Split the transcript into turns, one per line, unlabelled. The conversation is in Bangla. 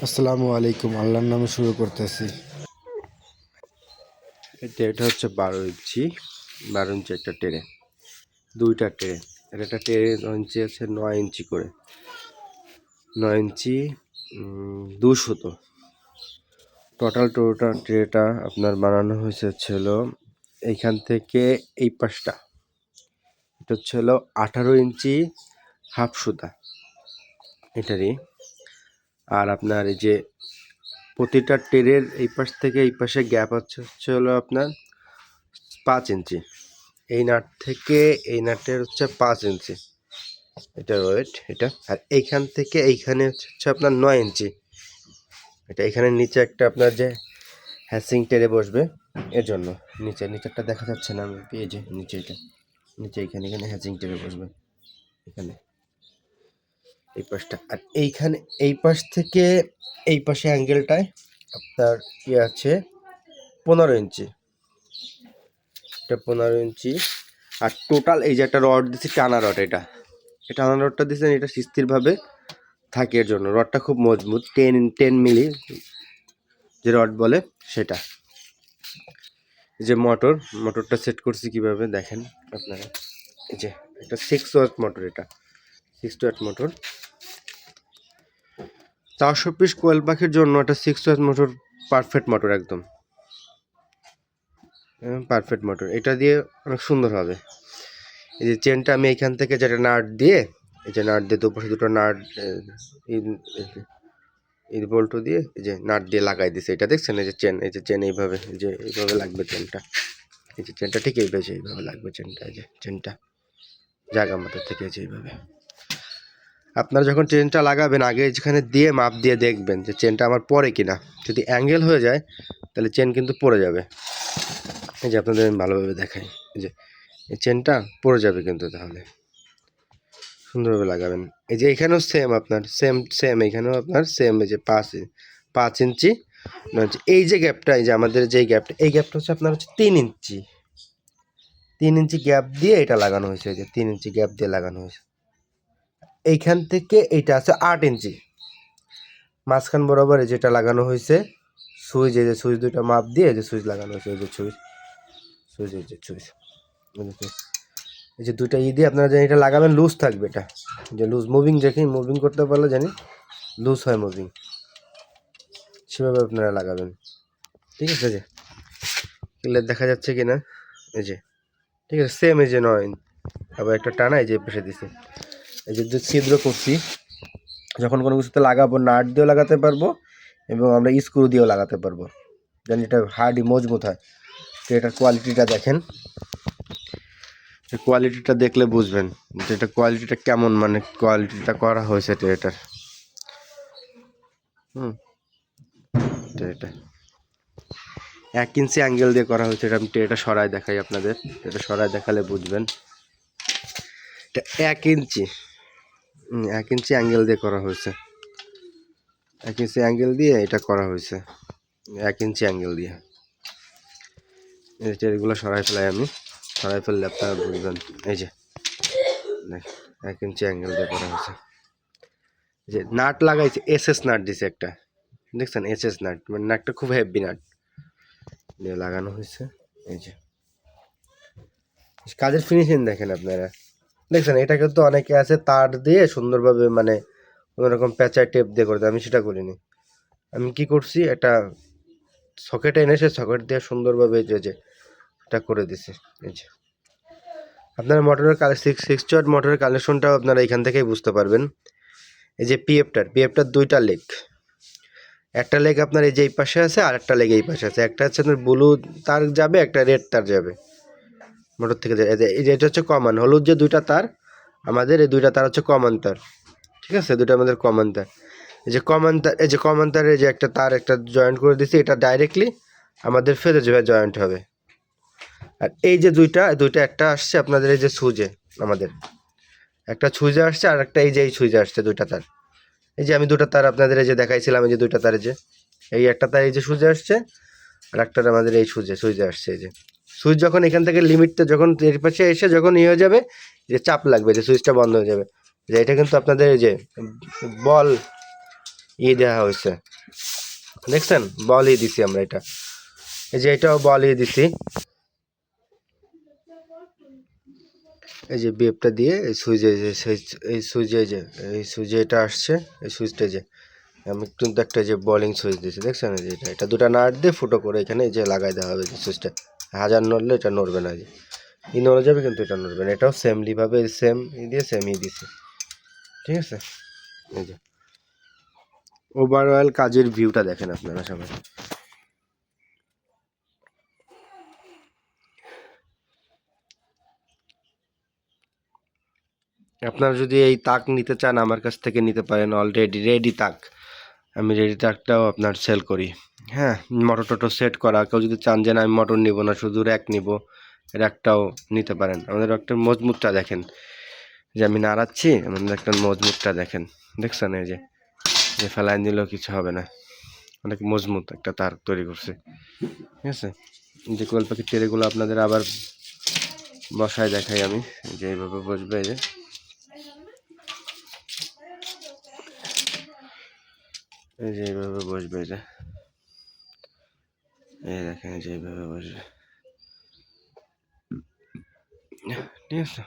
আসসালামু আলাইকুম। আল্লাহর নামে শুরু করতেছি।
এটা হচ্ছে 12 ইঞ্চি 12 ইঞ্চি একটা ট্রে, দুইটা ট্রে। একটা ট্রে ইঞ্চি আছে 9 ইঞ্চি করে, 9 ইঞ্চি 200। টোটাল ট্রেটা আপনার বানানো হয়েছে ছিল এইখান থেকে এই পাশটা, এটা হচ্ছে 18 ইঞ্চি হাফ সুতা এটারই। আর আপনার এই যে প্রতিটা ট্রের এই পাশ থেকে এই পাশে গ্যাপ হচ্ছে আপনার 5 ইঞ্চি। এই নাট থেকে এই নাটের হচ্ছে 5 ইঞ্চি এটার ওয়েট এটা। আর এইখান থেকে এইখানে হচ্ছে আপনার 9 ইঞ্চি এটা। এখানে নিচে একটা আপনার যে হ্যাসিং টেরে বসবে এর জন্য নিচেরটা দেখা যাচ্ছে না, আমি পেয়ে যে নিচে এটা নিচে এখানে হ্যাসিং টেরে বসবে এখানে এই পাশটা। আর এইখানে এই পাশ থেকে এই পাশে অ্যাঙ্গেলটায় আপনার আছে 15 ইঞ্চি, এটা 15 ইঞ্চি। আর টোটাল এই যে একটা রড দিচ্ছি, টানা রড, এটা টানা রডটা দিচ্ছেন এটা স্থিরভাবে থাকে এর জন্য। রডটা খুব মজবুত, 10 মিলি যে রড বলে সেটা। এই যে মোটরটা সেট করছি কিভাবে দেখেন আপনারা। এই যে একটা 6 ওয়াট মোটর, এটা 6 ওয়াট মোটর। 400 পিস কোয়েল পাখির জন্য একটা 6 ওয়াট মোটর পারফেক্ট মোটর, একদম পারফেক্ট মোটর। এটা দিয়ে অনেক সুন্দর হবে। এই যে চেনটা আমি এইখান থেকে যেটা নাট দিয়ে, এই যে নাট দিয়ে দুপাশে দুটো নাট এই বল্টু দিয়ে এই যে নাট দিয়ে লাগাই দিছে। এটা দেখছেন এই যে চেন এইভাবে, এই যে এইভাবে লাগবে চেনটা। এই যে চেনটা ঠিক এইভাবে লাগবে চেনটা। এই যে চেনটা জায়গা মতো থেকে যে এইভাবে। আপনারা যখন চেনটা লাগাবেন আগে যেখানে দিয়ে মাপ দিয়ে দেখবেন যে চেনটা আমার পড়ে কিনা। যদি অ্যাঙ্গেল হয়ে যায় তাহলে চেন কিন্তু পড়ে যাবে। এই যে আপনাদের আমি ভালোভাবে দেখাই, এই যে এই চেনটা পড়ে যাবে কিন্তু, তাহলে সুন্দরভাবে লাগাবেন। এই যে এখানেও সেম আপনার সেম এখানেও আপনার সেম। এই যে 5 ইঞ্চি 9 ইঞ্চি এই যে গ্যাপটা, এই যে আমাদের যে গ্যাপটা, এই গ্যাপটা হচ্ছে আপনার হচ্ছে 3 ইঞ্চি। 3 ইঞ্চি গ্যাপ দিয়ে এটা লাগানো হয়েছে। এই যে 3 ইঞ্চি গ্যাপ দিয়ে লাগানো হয়েছে। এইখান থেকে এইটা আছে 8 ইঞ্চি মাঝখান বরাবর যেটা লাগানো হয়েছে সুইচ। এই যে সুইচ দুইটা মাপ দিয়ে এই যে সুইচ লাগানো হয়েছে। এই যে সুইচ এই যে সুইচ এই যে দুইটা দিয়ে আপনারা জানি এটা লাগাবেন, লুজ থাকবে। এটা যে লুজ মুভিং, দেখি মুভিং করতে পারলে জানি লুজ হয় মুভিং, সেভাবে আপনারা লাগাবেন। ঠিক আছে, যে ক্লিয়ার দেখা যাচ্ছে কিনা। এই যে ঠিক আছে সেম। এই যে 9 আবার একটা টানা এই যে পেশে দিছে। এই যে ছিদ্র করছি, যখন কোনো কিছুতে লাগাবো নাট দিয়েও লাগাতে পারবো এবং আমরা স্ক্রু দিয়েও লাগাতে পারবো, যেন এটা হার্ডি মজবুত হয়। তো এটার কোয়ালিটিটা দেখেন, কোয়ালিটিটা দেখলে বুঝবেন যে এটা কোয়ালিটিটা কেমন, মানে কোয়ালিটিটা করা হয়েছে এটার। এটা 1 ইঞ্চি অ্যাঙ্গেল দিয়ে করা হয়েছে। এটা আমি এটা সরায় দেখাই আপনাদের, এটা সরায় দেখালে বুঝবেন। এটা 1 ইঞ্চি 1 ইঞ্চি অ্যাঙ্গেল দিয়ে করা হয়েছে। 1 ইঞ্চি অ্যাঙ্গেল দিয়ে এটা করা হয়েছে, 1 ইঞ্চি অ্যাঙ্গেল দিয়ে। এগুলো সরাই ফেলাই আমি, সরাই ফেললে আপনারা বুঝবেন। এই যে 1 ইঞ্চি অ্যাঙ্গেল দিয়ে করা হয়েছে। যে নাট লাগাইছে এসএস নাট দিছে একটা, দেখছেন এসএস নাট, মানে নাটটা খুব হেভি নাট দিয়ে লাগানো হয়েছে। এই যে কাজের ফিনিশিং দেখেন আপনারা, দেখছেন। এটা কিন্তু অনেকে আছে তার দিয়ে সুন্দরভাবে, মানে কোনোরকম প্যাঁচায় টেপ দিয়ে করে দেয়, আমি সেটা করিনি। আমি কি করছি, একটা সকেট এনে সে সকেট দিয়ে সুন্দরভাবে যে এটা করে দিছি। এই যে আপনারা মোটরের 60 ওয়াট মোটরের কানেকশনটাও আপনারা এখান থেকেই বুঝতে পারবেন। এই যে পিএফটার দুইটা লেগ, একটা লেগ আপনার এই যে এই পাশে আছে আর একটা লেগ এই পাশে আছে। একটা হচ্ছে আপনার ব্লু তার যাবে, একটা রেড তার যাবে মোটর থেকে। এই যে এটা হচ্ছে কমন, হলুদ যে দুইটা তার আমাদের, এই দুইটা তার হচ্ছে কমন তার। ঠিক আছে, দুটো আমাদের কমন তার। এই যে কমন তার, এই যে কমন তারের যে একটা তার একটা জয়েন্ট করে দিচ্ছি, এটা ডাইরেক্টলি আমাদের ফেজে জয়েন্ট হবে। আর এই যে দুইটা একটা আসছে আপনাদের এই যে সুইচে, আমাদের একটা সুইচে আসছে আর একটা এই যে এই সুইচে আসছে দুইটা তার। এই যে আমি দুটো তার আপনাদের এই যে দেখাইছিলাম, এই যে দুইটা তার, যে এই একটা তার এই যে সুইচে আসছে আর একটা আমাদের এই সুইচে আসছে। এই যে সুইচ যখন এখান থেকে লিমিটটা যখন এর পাশে এসে যখন ইয়ে হয়ে যাবে, যে চাপ লাগবে, যে সুইচটা বন্ধ হয়ে যাবে। যে এটা কিন্তু আপনাদের এই যে বল দেওয়া হয়েছে, দেখছেন বলই দিছি আমরা এটা। এই যে এটাও বলই দিছি, এই যে বেবটা দিয়ে এই সুইচে যে এই সুইচে যে এই সুইচে এটা আসছে, এই সুইচটা যে আমি কিন্তু একটা যে বলিং সুইচ দিয়েছি দেখছেন, এই যে এটা দুটো নাট দিয়ে ফুটো করে এখানে এই যে লাগাই দেওয়া হবে যে সুইচটা। হাজার নড়লে এটা নড়বে না, যে নড়ে যাবে কিন্তু এটা নড়বে না। এটাও সেমলি ভাবে সেম দিয়ে সেম দিছি, ঠিক আছে। এই যে ওভারঅল কাজের ভিউটা দেখেন আপনারা সবাই। আপনারা যদি এই তাক নিতে চান আমার কাছ থেকে নিতে পারেন, অলরেডি রেডি তাক। আমি রেডি তাকটাও আপনার সেল করি। হ্যাঁ, মোটর টোটর সেট করা, কেউ যদি চান যে না আমি মোটর নিব না শুধু র্যাক নিব, র্যাকটাও নিতে পারেন। আমাদের একটা মজবুতটা দেখেন, যে আমি নাড়াচ্ছি, আমাদের একটা মজবুতটা দেখেন, দেখছেন এই যে ফেলাইন দিলেও কিছু হবে না, অনেক মজবুত একটা তার তৈরি করছে, ঠিক আছে। যে কোয়েল পাখির টেরেগুলো আপনাদের আবার বসায় দেখাই আমি, যে এইভাবে বসবে, এই যে এইভাবে বসবে, এই যে এই দেখেন, এই যে এইভাবে বসবে, ঠিক আছে।